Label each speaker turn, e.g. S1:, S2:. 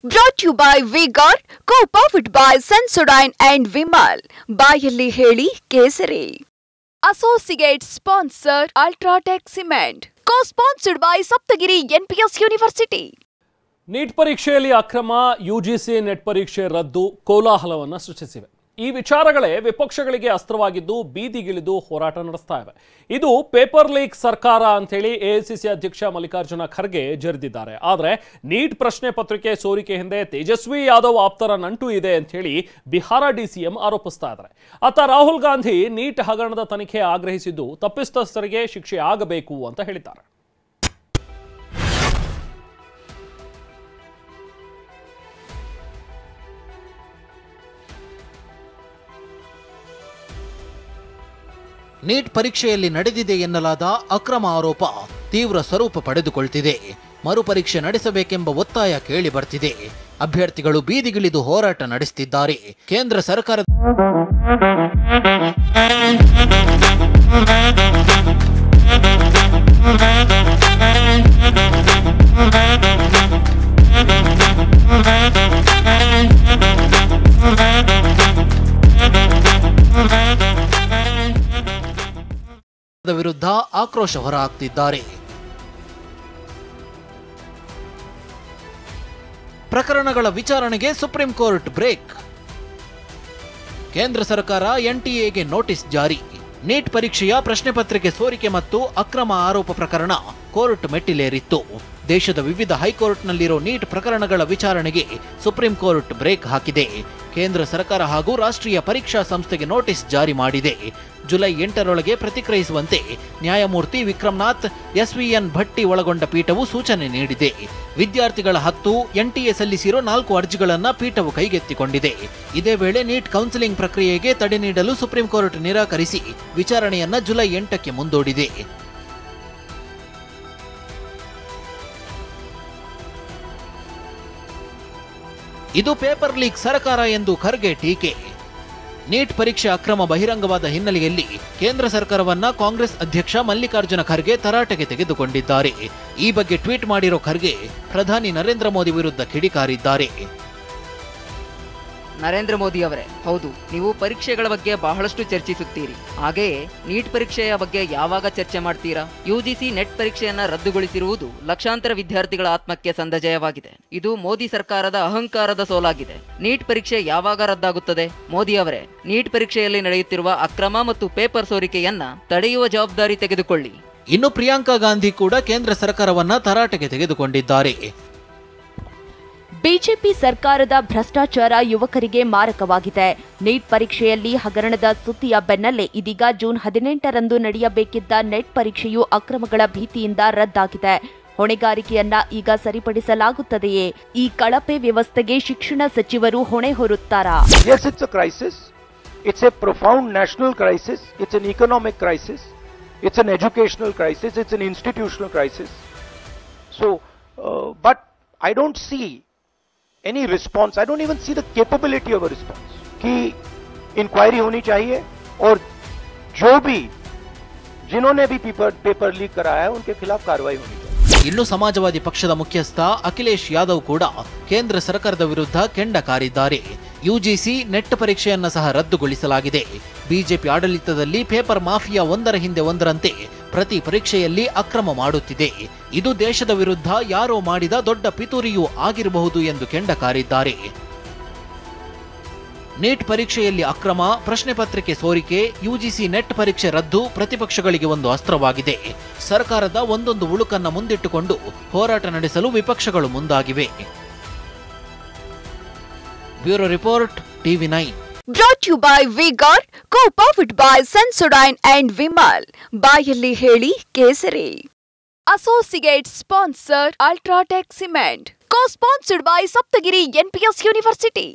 S1: Brought to you by V-Guard, co-powered by Sensodyne and Vimal. ಬಾಯಲ್ಲಿ ಹೇಳಿ ಕೇಸರಿ. Associate sponsor Ultratech Cement. Co-sponsored by Saptagiri NPS University.
S2: NEET ಪರೀಕ್ಷೆಯಲ್ಲಿ ಅಕ್ರಮ, UGC net ಪರೀಕ್ಷೆ ರದ್ದು ಕೋಲಾಹಲವನ್ನು ಸೃಷ್ಟಿಸಿವೆ. ಈ ವಿಚಾರಗಳೇ ವಿಪಕ್ಷಗಳಿಗೆ ಅಸ್ತ್ರವಾಗಿದ್ದು ಬೀದಿಗಿಳಿದು ಹೋರಾಟ ನಡೆಸ್ತಾ ಇವೆ. ಇದು ಪೇಪರ್ ಲೀಕ್ ಸರ್ಕಾರ ಅಂತೇಳಿ ಎಐಸಿಸಿ ಅಧ್ಯಕ್ಷ ಮಲ್ಲಿಕಾರ್ಜುನ ಖರ್ಗೆ ಜರಿದಿದ್ದಾರೆ. ಆದರೆ ನೀಟ್ ಪ್ರಶ್ನೆ ಪತ್ರಿಕೆ ಸೋರಿಕೆ ಹಿಂದೆ ತೇಜಸ್ವಿ ಯಾದವ್ ಆಪ್ತರ ನಂಟು ಇದೆ ಅಂತ ಹೇಳಿ ಬಿಹಾರ ಡಿಸಿಎಂ ಆರೋಪಿಸ್ತಾ ಇದ್ದಾರೆ. ಅತ್ತ ರಾಹುಲ್ ಗಾಂಧಿ ನೀಟ್ ಹಗರಣದ ತನಿಖೆ ಆಗ್ರಹಿಸಿದ್ದು ತಪ್ಪಿತಸ್ಥರಿಗೆ ಶಿಕ್ಷೆ ಆಗಬೇಕು ಅಂತ ಹೇಳಿದ್ದಾರೆ.
S3: ನೀಟ್ ಪರೀಕ್ಷೆಯಲ್ಲಿ ನಡೆದಿದೆ ಎನ್ನಲಾದ ಅಕ್ರಮ ಆರೋಪ ತೀವ್ರ ಸ್ವರೂಪ ಪಡೆದುಕೊಳ್ತಿದೆ. ಮರುಪರೀಕ್ಷೆ ನಡೆಸಬೇಕೆಂಬ ಒತ್ತಾಯ ಕೇಳಿ ಬರ್ತಿದೆ. ಅಭ್ಯರ್ಥಿಗಳು ಬೀದಿಗಿಳಿದು ಹೋರಾಟ ನಡೆಸುತ್ತಿದ್ದಾರೆ. ಕೇಂದ್ರ ಸರ್ಕಾರ ವಿರುದ್ಧ ಆಕ್ರೋಶ ಹೊರಹಾಕ್ತಿದ್ದಾರೆ. ಪ್ರಕರಣಗಳ ವಿಚಾರಣೆಗೆ ಸುಪ್ರೀಂ ಕೋರ್ಟ್ ಬ್ರೇಕ್. ಕೇಂದ್ರ ಸರ್ಕಾರ ಎನ್ಟಿಎಗೆ ನೋಟಿಸ್ ಜಾರಿ. ನೀಟ್ ಪರೀಕ್ಷೆಯ ಪ್ರಶ್ನೆ ಪತ್ರಿಕೆ ಸೋರಿಕೆ ಮತ್ತು ಅಕ್ರಮ ಆರೋಪ ಪ್ರಕರಣ ಕೋರ್ಟ್ ಮೆಟ್ಟಿಲೇರಿತ್ತು. ದೇಶದ ವಿವಿಧ ಹೈಕೋರ್ಟ್ನಲ್ಲಿರೋ ನೀಟ್ ಪ್ರಕರಣಗಳ ವಿಚಾರಣೆಗೆ ಸುಪ್ರೀಂ ಕೋರ್ಟ್ ಬ್ರೇಕ್ ಹಾಕಿದೆ. ಕೇಂದ್ರ ಸರ್ಕಾರ ಹಾಗೂ ರಾಷ್ಟ್ರೀಯ ಪರೀಕ್ಷಾ ಸಂಸ್ಥೆಗೆ ನೋಟಿಸ್ ಜಾರಿ ಮಾಡಿದೆ. ಜುಲೈ 8ರೊಳಗೆ ಪ್ರತಿಕ್ರಿಯಿಸುವಂತೆ ನ್ಯಾಯಮೂರ್ತಿ ವಿಕ್ರಮ್ನಾಥ್ ಎಸ್ವಿಎನ್ ಭಟ್ಟಿ ಒಳಗೊಂಡ ಪೀಠವು ಸೂಚನೆ ನೀಡಿದೆ. ವಿದ್ಯಾರ್ಥಿಗಳ 10 ಎನ್ಟಿಎ ಸಲ್ಲಿಸಿರೋ 4 ಅರ್ಜಿಗಳನ್ನು ಪೀಠವು ಕೈಗೆತ್ತಿಕೊಂಡಿದೆ. ಇದೇ ವೇಳೆ ನೀಟ್ ಕೌನ್ಸಿಲಿಂಗ್ ಪ್ರಕ್ರಿಯೆಗೆ ತಡೆ ನೀಡಲು ಸುಪ್ರೀಂ ಕೋರ್ಟ್ ನಿರಾಕರಿಸಿ ವಿಚಾರಣೆಯನ್ನ ಜುಲೈ 8ಕ್ಕೆ ಮುಂದೂಡಿದೆ. ಇದು ಪೇಪರ್ ಲೀಕ್ ಸರ್ಕಾರ ಎಂದು ಖರ್ಗೆ ಟೀಕೆ. ನೀಟ್ ಪರೀಕ್ಷೆ ಅಕ್ರಮ ಬಹಿರಂಗವಾದ ಹಿನ್ನೆಲೆಯಲ್ಲಿ ಕೇಂದ್ರ ಸರ್ಕಾರವನ್ನ ಕಾಂಗ್ರೆಸ್ ಅಧ್ಯಕ್ಷ ಮಲ್ಲಿಕಾರ್ಜುನ ಖರ್ಗೆ ತರಾಟೆಗೆ ತೆಗೆದುಕೊಂಡಿದ್ದಾರೆ. ಈ ಬಗ್ಗೆ ಟ್ವೀಟ್ ಮಾಡಿರೋ ಖರ್ಗೆ ಪ್ರಧಾನಿ ನರೇಂದ್ರ ಮೋದಿ ವಿರುದ್ಧ ಕಿಡಿಕಾರಿದ್ದಾರೆ.
S4: ನರೇಂದ್ರ ಮೋದಿ ಅವರೇ, ಹೌದು, ನೀವು ಪರೀಕ್ಷೆಗಳ ಬಗ್ಗೆ ಬಹಳಷ್ಟು ಚರ್ಚಿಸುತ್ತೀರಿ. ಹಾಗೆಯೇ ನೀಟ್ ಪರೀಕ್ಷೆಯ ಬಗ್ಗೆ ಯಾವಾಗ ಚರ್ಚೆ ಮಾಡ್ತೀರಾ? ಯುಜಿಸಿ ನೆಟ್ ಪರೀಕ್ಷೆಯನ್ನ ರದ್ದುಗೊಳಿಸಿರುವುದು ಲಕ್ಷಾಂತರ ವಿದ್ಯಾರ್ಥಿಗಳ ಆತ್ಮಕ್ಕೆ ಸಂದ ಜಯವಾಗಿದೆ. ಇದು ಮೋದಿ ಸರ್ಕಾರದ ಅಹಂಕಾರದ ಸೋಲಾಗಿದೆ. ನೀಟ್ ಪರೀಕ್ಷೆ ಯಾವಾಗ ರದ್ದಾಗುತ್ತದೆ? ಮೋದಿ ಅವರೇ, ನೀಟ್ ಪರೀಕ್ಷೆಯಲ್ಲಿ ನಡೆಯುತ್ತಿರುವ ಅಕ್ರಮ ಮತ್ತು ಪೇಪರ್ ಸೋರಿಕೆಯನ್ನ ತಡೆಯುವ ಜವಾಬ್ದಾರಿ ತೆಗೆದುಕೊಳ್ಳಿ.
S3: ಇನ್ನು ಪ್ರಿಯಾಂಕಾ ಗಾಂಧಿ ಕೂಡ ಕೇಂದ್ರ ಸರ್ಕಾರವನ್ನ ತರಾಟೆಗೆ ತೆಗೆದುಕೊಂಡಿದ್ದಾರೆ.
S1: ಬಿಜೆಪಿ ಸರ್ಕಾರದ ಭ್ರಷ್ಟಾಚಾರ ಯುವಕರಿಗೆ ಮಾರಕವಾಗಿದೆ. ನೀಟ್ ಪರೀಕ್ಷೆಯಲ್ಲಿ ಹಗರಣದ ಸುದ್ದಿಯ ಬೆನ್ನಲ್ಲೇ ಇದೀಗ ಜೂನ್ 18ರಂದು ನಡೆಯಬೇಕಿದ್ದ ನೆಟ್ ಪರೀಕ್ಷೆಯು ಅಕ್ರಮಗಳ ಭೀತಿಯಿಂದ ರದ್ದಾಗಿದೆ. ಹೊಣೆಗಾರಿಕೆಯನ್ನ ಈಗ ಸರಿಪಡಿಸಲಾಗುತ್ತದೆಯೇ? ಈ ಕಳಪೆ ವ್ಯವಸ್ಥೆಗೆ ಶಿಕ್ಷಣ ಸಚಿವರು ಹೊಣೆ ಹೊರುತ್ತಾರಾ?
S5: Yes, it's a crisis. It's a profound national crisis. It's an economic crisis. It's an educational crisis. It's an institutional crisis. So, but I don't see any response. I don't even see the capability of a response. कि inquiry होनी चाहिए और जो भी जिन्होंने भी paper leak कराया है उनके खिलाफ कार्रवाई होनी चाहिए.
S3: ಇನ್ನು ಸಮಾಜವಾದಿ ಪಕ್ಷದ ಮುಖ್ಯಸ್ಥ ಅಖಿಲೇಶ್ ಯಾದವ್ ಕೂಡ ಕೇಂದ್ರ ಸರ್ಕಾರದ ವಿರುದ್ಧ ಕೆಂಡ ಕಾರಿದ್ದಾರೆ. ಯುಜಿಸಿ ನೆಟ್ ಪರೀಕ್ಷೆಯನ್ನ ಸಹ ರದ್ದುಗೊಳಿಸಲಾಗಿದೆ. ಬಿಜೆಪಿ ಆಡಳಿತದಲ್ಲಿ ಪೇಪರ್ ಮಾಫಿಯಾ ಒಂದರ ಹಿಂದೆ ಒಂದರಂತೆ ಪ್ರತಿ ಪರೀಕ್ಷೆಯಲ್ಲಿ ಅಕ್ರಮ ಮಾಡುತ್ತಿದೆ. ಇದು ದೇಶದ ವಿರುದ್ಧ ಯಾರೋ ಮಾಡಿದ ದೊಡ್ಡ ಪಿತೂರಿಯೂ ಆಗಿರಬಹುದು ಎಂದು ಕೆಂಡ ಕಾರಿದ್ದಾರೆ. ನೀಟ್ ಪರೀಕ್ಷೆಯಲ್ಲಿ ಅಕ್ರಮ, ಪ್ರಶ್ನೆ ಪತ್ರಿಕೆ ಸೋರಿಕೆ, ಯುಜಿಸಿ ನೆಟ್ ಪರೀಕ್ಷೆ ರದ್ದು ಪ್ರತಿಪಕ್ಷಗಳಿಗೆ ಒಂದು ಅಸ್ತ್ರವಾಗಿದೆ. ಸರ್ಕಾರದ ಒಂದೊಂದು ಉಳುಕನ್ನ ಮುಂದಿಟ್ಟುಕೊಂಡು ಹೋರಾಟ ನಡೆಸಲು ವಿಪಕ್ಷಗಳು ಮುಂದಾಗಿವೆ. Bureau report, TV9.
S1: Brought to you by V-Guard, co-powered by Sensodyne and Vimal. ಬಾಯಲ್ಲಿ ಹೇಳಿ ಕೇಸರಿ. Associate sponsor Ultratech Cement. Co-sponsored by Saptagiri NPS University.